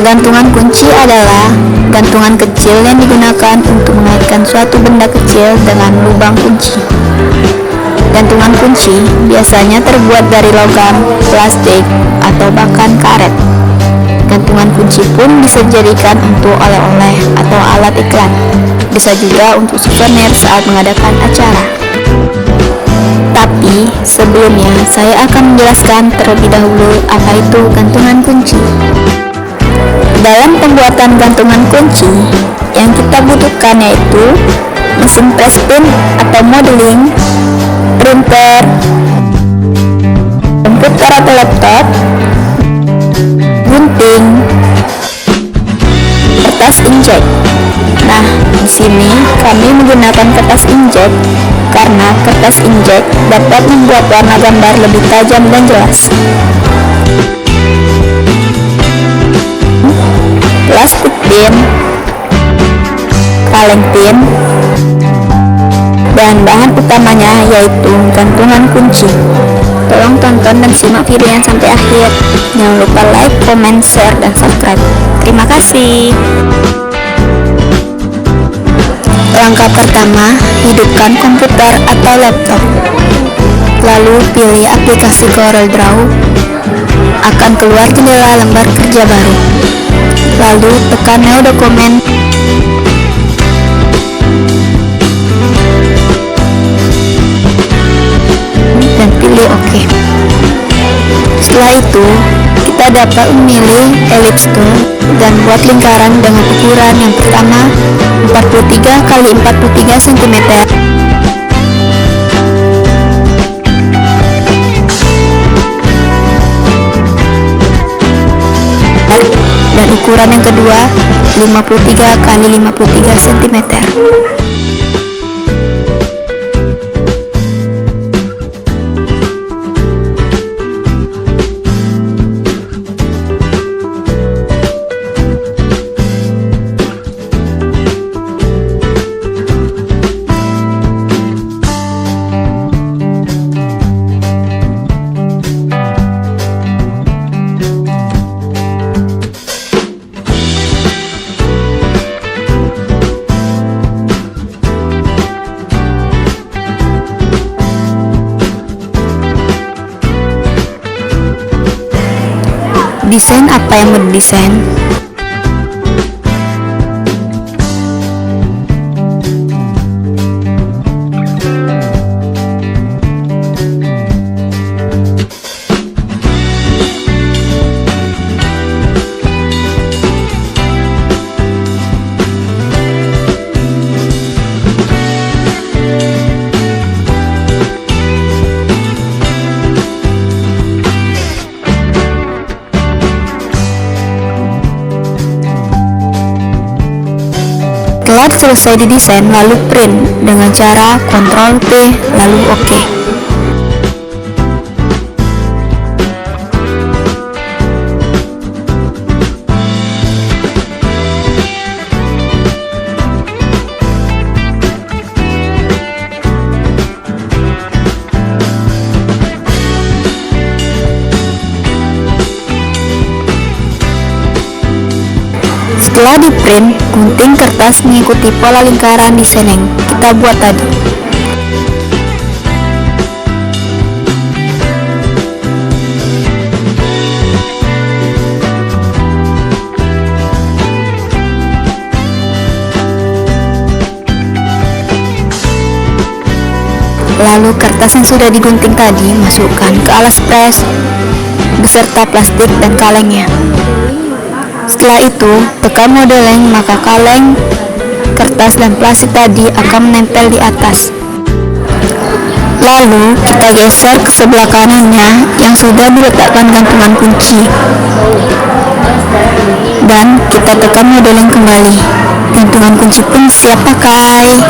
Gantungan kunci adalah gantungan kecil yang digunakan untuk mengaitkan suatu benda kecil dengan lubang kunci. Gantungan kunci biasanya terbuat dari logam, plastik, atau bahkan karet. Gantungan kunci pun bisa dijadikan untuk oleh-oleh atau alat iklan. Bisa juga untuk souvenir saat mengadakan acara. Tapi sebelumnya saya akan menjelaskan terlebih dahulu apa itu gantungan kunci. Dalam pembuatan gantungan kunci, yang kita butuhkan yaitu mesin press print atau modeling, printer, komputer atau laptop, gunting, kertas inkjet. Nah, di sini kami menggunakan kertas inkjet karena kertas inkjet dapat membuat warna gambar lebih tajam dan jelas. Plastik pin, kaleng pin, dan bahan utamanya yaitu gantungan kunci. Tolong tonton dan simak videonya sampai akhir. Jangan lupa like, comment, share, dan subscribe. Terima kasih. Langkah pertama, hidupkan komputer atau laptop. Lalu pilih aplikasi CorelDRAW. Akan keluar jendela lembar kerja baru. Lalu tekan New Document. Dan pilih OK. Setelah itu, kita dapat memilih ellipse tool dan buat lingkaran dengan ukuran yang pertama 43 x 43 cm. Dan ukuran yang kedua 53 x 53 cm. Desain apa yang mau didesain? Setelah selesai didesain, lalu print dengan cara Ctrl P lalu OK. Setelah di print, gunting kertas mengikuti pola lingkaran desain yang kita buat tadi. Lalu kertas yang sudah digunting tadi masukkan ke alas press beserta plastik dan kalengnya. Setelah itu, tekan modeling, maka kaleng, kertas, dan plastik tadi akan menempel di atas. Lalu, kita geser ke sebelah kanannya yang sudah diletakkan gantungan kunci. Dan kita tekan modeling kembali. Gantungan kunci pun siap pakai.